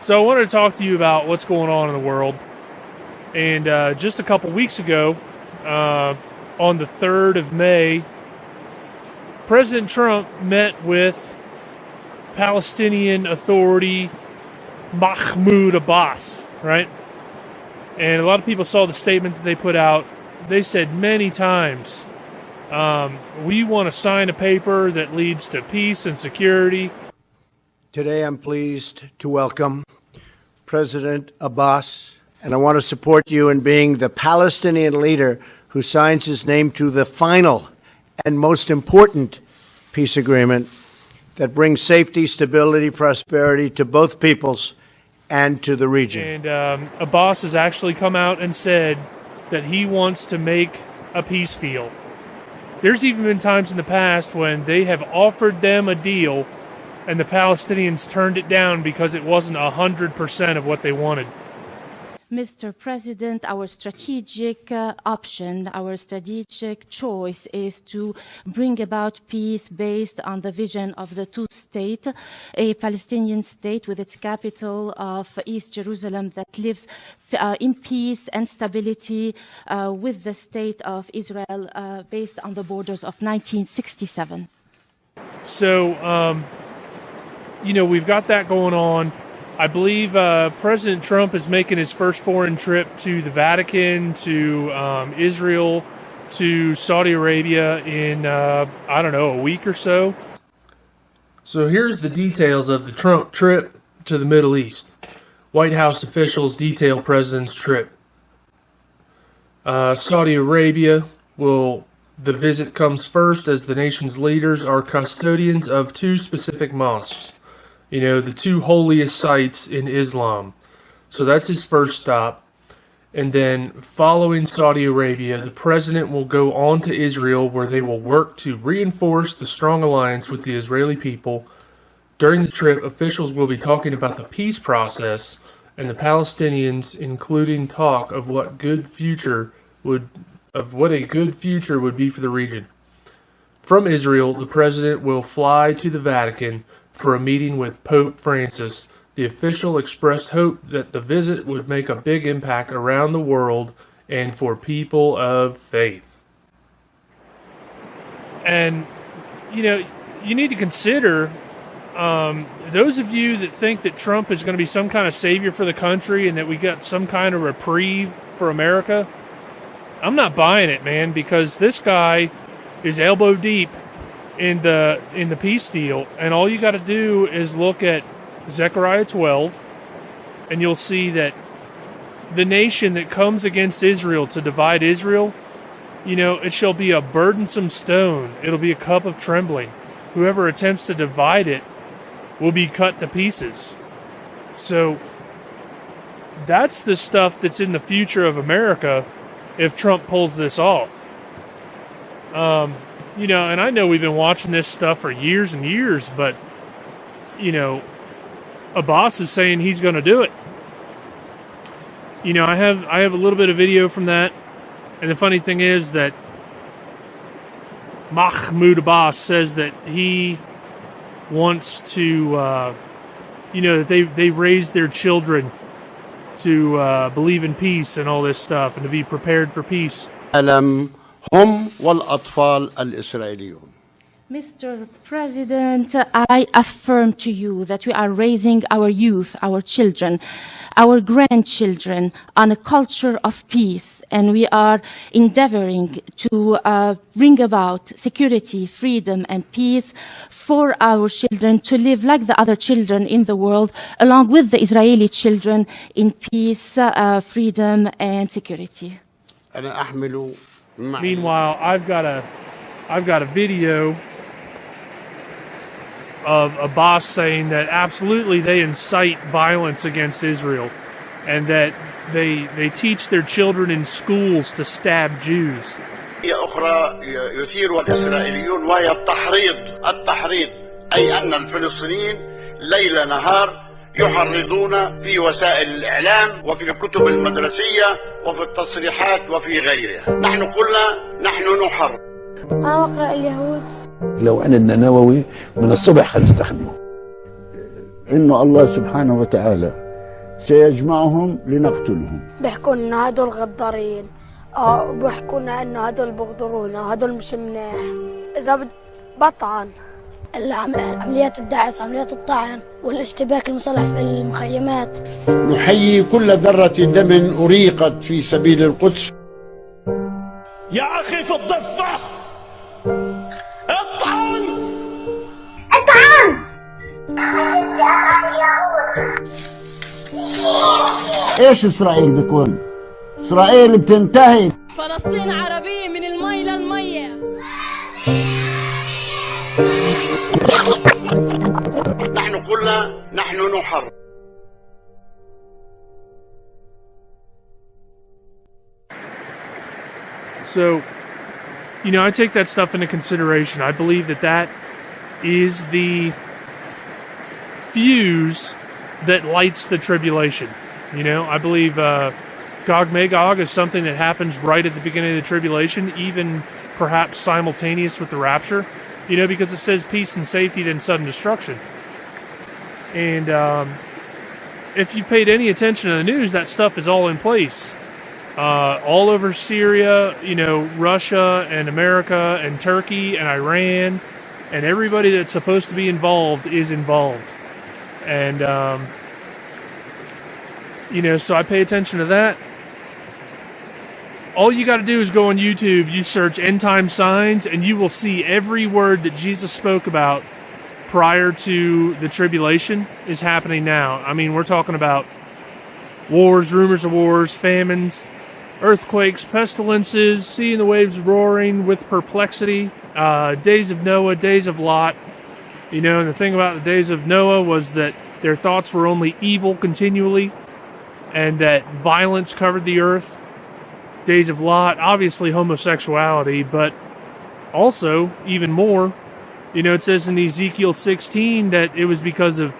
So I wanted to talk to you about what's going on in the world. And just a couple weeks ago, on the 3rd of May, President Trump met with Palestinian Authority Mahmoud Abbas, right? And a lot of people saw the statement that they put out. They said many times, we want to sign a paper that leads to peace and security. Today I'm pleased to welcome President Abbas, and I want to support you in being the Palestinian leader who signs his name to the final and most important peace agreement that brings safety, stability, prosperity to both peoples and to the region. And Abbas has actually come out and said that he wants to make a peace deal. There's even been times in the past when they have offered them a deal and the Palestinians turned it down because it wasn't 100% of what they wanted. Mr. President, our strategic option, our strategic choice is to bring about peace based on the vision of the two-state, a Palestinian state with its capital of East Jerusalem that lives in peace and stability with the state of Israel based on the borders of 1967. So, we've got that going on. I believe President Trump is making his first foreign trip to the Vatican, to Israel, to Saudi Arabia in, a week or so. So here's the details of the Trump trip to the Middle East. White House officials detail President's trip. Saudi Arabia the visit comes first as the nation's leaders are custodians of two specific mosques. The two holiest sites in Islam. So that's his first stop. And then following Saudi Arabia, the president will go on to Israel where they will work to reinforce the strong alliance with the Israeli people. During the trip, officials will be talking about the peace process and the Palestinians, including talk of what a good future would be for the region. From Israel, the president will fly to the Vatican for a meeting with Pope Francis. The official expressed hope that the visit would make a big impact around the world and for people of faith. And, you need to consider, those of you that think that Trump is going to be some kind of savior for the country and that we got some kind of reprieve for America, I'm not buying it, man, because this guy is elbow deep in the peace deal, and all you got to do is look at Zechariah 12, and you'll see that the nation that comes against Israel to divide Israel, it shall be a burdensome stone. It'll be a cup of trembling. Whoever attempts to divide it will be cut to pieces. So that's the stuff that's in the future of America if Trump pulls this off. And I know we've been watching this stuff for years and years, but, Abbas is saying he's going to do it. I have a little bit of video from that, and the funny thing is that Mahmoud Abbas says that he wants to, that they raise their children to believe in peace and all this stuff, and to be prepared for peace. هم والأطفال الإسرائيليون. Mr. President, I affirm to you that we are raising our youth, our children, our grandchildren on a culture of peace, and we are endeavoring to bring about security, freedom, and peace for our children to live like the other children in the world, along with the Israeli children in peace, freedom, and security. Meanwhile, I've got a video of Abbas saying that absolutely they incite violence against Israel, and that they teach their children in schools to stab Jews. أخرى يثيرها الإسرائيليون وهي التحريض أي أن الفلسطينيين ليل نهار يحرضون في وسائل الإعلام وفي الكتب المدرسية وفي التصريحات وفي غيرها. نحن قلنا نحن نحرض. أقرأ اليهود. لو عندنا نووي من الصبح هنستخدمه. إنه الله سبحانه وتعالى سيجمعهم لنقتلهم. بيحكوا إن هدول غدارين، بيحكوا لنا إنه هدول بغدرونا وهدول مش منيح. إذا بطعن عمليات الدعس وعمليات الطعن والاشتباك المسلح في المخيمات. نحيي كل ذرة دم أريقت في سبيل القدس. يا أخي في الضفة اطعن اطعن أشد أطعن اليهود. إيش إسرائيل بكون؟ إسرائيل بتنتهي. فلسطين عربية من المي للمية. نحن قلنا نحن نحرر. So, I take that stuff into consideration. I believe that is the fuse that lights the tribulation. I believe Gog Magog is something that happens right at the beginning of the tribulation, even perhaps simultaneous with the rapture, because it says peace and safety, then sudden destruction. And if you paid any attention to the news, that stuff is all in place. All over Syria, Russia and America and Turkey and Iran, and everybody that's supposed to be involved is involved. And, so I pay attention to that. All you got to do is go on YouTube, you search end time signs, and you will see every word that Jesus spoke about prior to the tribulation is happening now. I mean, we're talking about wars, rumors of wars, famines, earthquakes, pestilences, seeing the waves roaring with perplexity, days of Noah, days of Lot. And the thing about the days of Noah was that their thoughts were only evil continually, and that violence covered the earth. Days of Lot, obviously homosexuality, but also, even more, it says in Ezekiel 16 that it was because of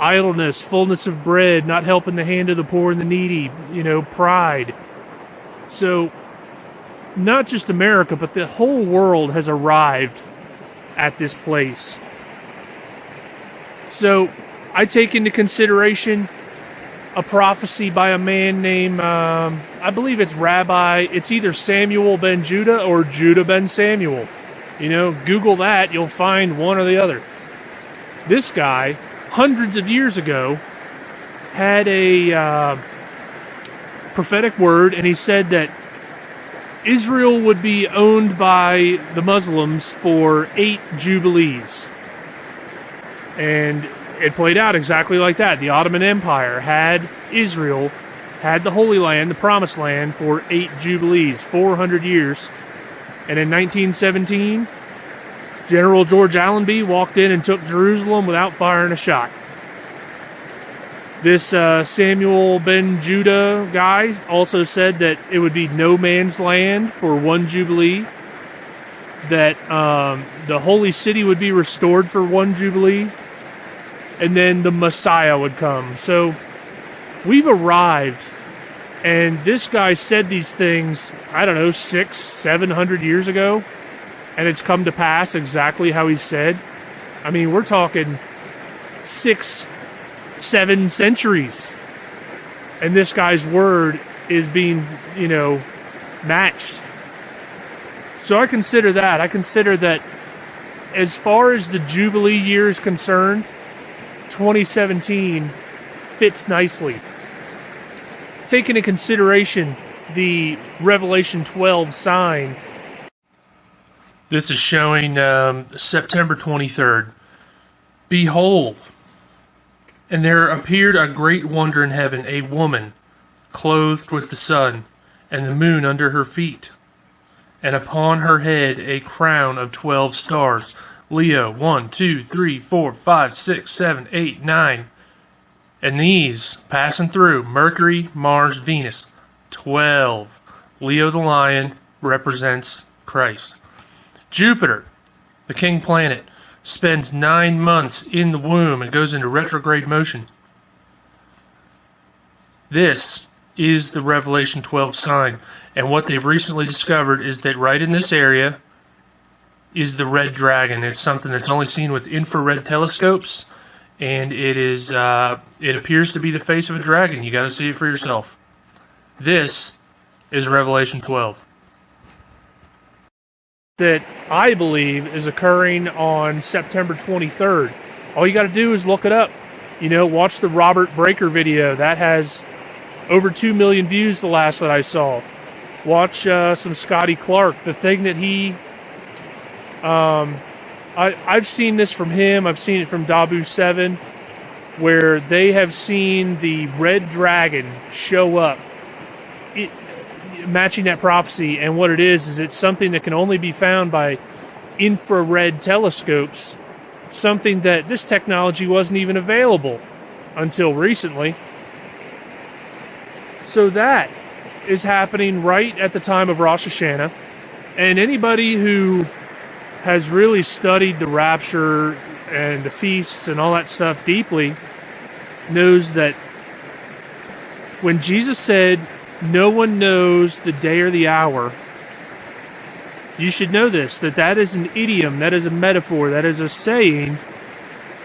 idleness, fullness of bread, not helping the hand of the poor and the needy, pride. So, not just America, but the whole world has arrived at this place. So, I take into consideration a prophecy by a man named, I believe it's it's either Samuel ben Judah or Judah ben Samuel. Google that, you'll find one or the other. This guy, hundreds of years ago, had a prophetic word, and he said that Israel would be owned by the Muslims for 8 jubilees. And it played out exactly like that. The Ottoman Empire had Israel, had the Holy Land, the Promised Land, for 8 jubilees, 400 years. And in 1917, General George Allenby walked in and took Jerusalem without firing a shot. This Samuel ben Judah guy also said that it would be no man's land for 1 jubilee, that the holy city would be restored for 1 jubilee, and then the Messiah would come. So we've arrived, and this guy said these things, 600-700 years ago, and it's come to pass exactly how he said. I mean, we're talking 6-7 centuries, and this guy's word is being, matched. So I consider that as far as the Jubilee year is concerned, 2017 fits nicely. Take into consideration the Revelation 12 sign. This is showing September 23rd. Behold, and there appeared a great wonder in heaven, a woman clothed with the sun, and the moon under her feet, and upon her head a crown of 12 stars. Leo, 1, 2, 3, 4, 5, 6, 7, 8, 9. And these, passing through, Mercury, Mars, Venus, 12. Leo the lion represents Christ. Jupiter, the king planet, spends 9 months in the womb and goes into retrograde motion. This is the Revelation 12 sign. And what they've recently discovered is that right in this area is the red dragon. It's something that's only seen with infrared telescopes. and it appears to be the face of a dragon. You got to see it for yourself. This is Revelation 12. That I believe is occurring on September 23rd. All you got to do is look it up. Watch the Robert Breaker video. That has over 2 million views the last that I saw. Watch some Scotty Clark. The thing that he... I've seen this from him. I've seen it from Dabu 7, where they have seen the red dragon show up, matching that prophecy. And what it is it's something that can only be found by infrared telescopes, something that this technology wasn't even available until recently. So that is happening right at the time of Rosh Hashanah. And anybody who has really studied the rapture and the feasts and all that stuff deeply knows that when Jesus said, "No one knows the day or the hour," you should know this, that is an idiom, that is a metaphor, that is a saying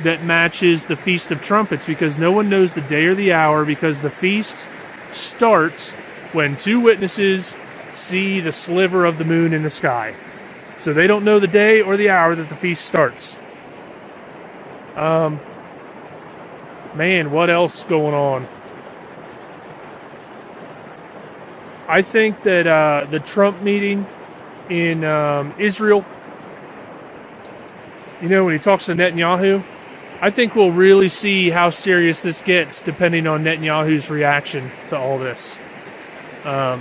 that matches the Feast of Trumpets, because no one knows the day or the hour, because the feast starts when 2 witnesses see the sliver of the moon in the sky. So they don't know the day or the hour that the feast starts. Man, what else going on? I think that the Trump meeting in Israel, when he talks to Netanyahu, I think we'll really see how serious this gets depending on Netanyahu's reaction to all this. I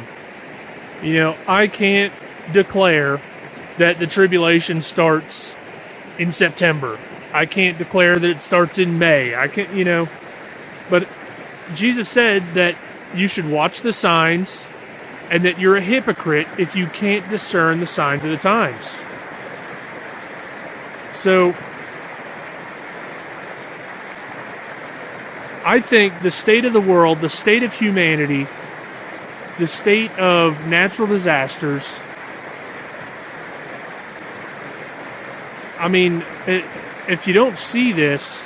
can't declare that the tribulation starts in September. I can't declare that it starts in May. I can't, but Jesus said that you should watch the signs and that you're a hypocrite if you can't discern the signs of the times. So I think the state of the world, the state of humanity, the state of natural disasters, if you don't see this,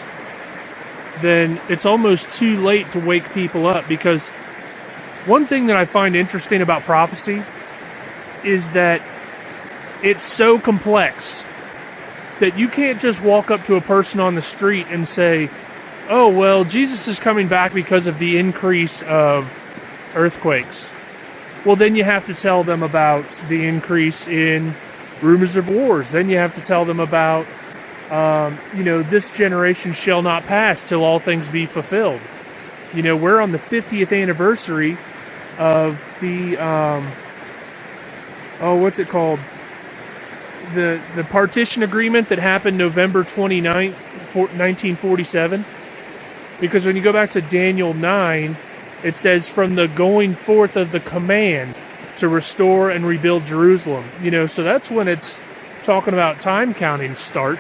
then it's almost too late to wake people up. Because one thing that I find interesting about prophecy is that it's so complex that you can't just walk up to a person on the street and say, "Oh, well, Jesus is coming back because of the increase of earthquakes." Well, then you have to tell them about the increase in rumors of wars. Then you have to tell them about, this generation shall not pass till all things be fulfilled. We're on the 50th anniversary of the, what's it called? The partition agreement that happened November 29th, 1947. Because when you go back to Daniel 9, it says, "From the going forth of the command to restore and rebuild Jerusalem." So that's when it's talking about time counting start.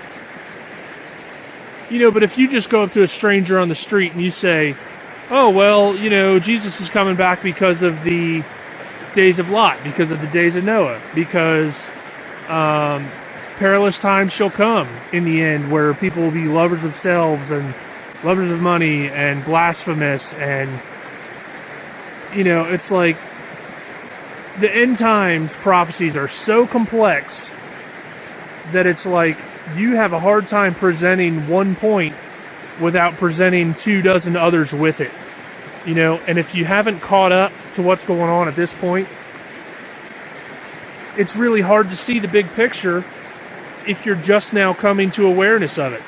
But if you just go up to a stranger on the street and you say, "Oh, well, Jesus is coming back because of the days of Lot, because of the days of Noah, because perilous times shall come in the end where people will be lovers of selves and lovers of money and blasphemous," and it's like the end times prophecies are so complex that it's like you have a hard time presenting one point without presenting 24 others with it. And if you haven't caught up to what's going on at this point, it's really hard to see the big picture if you're just now coming to awareness of it.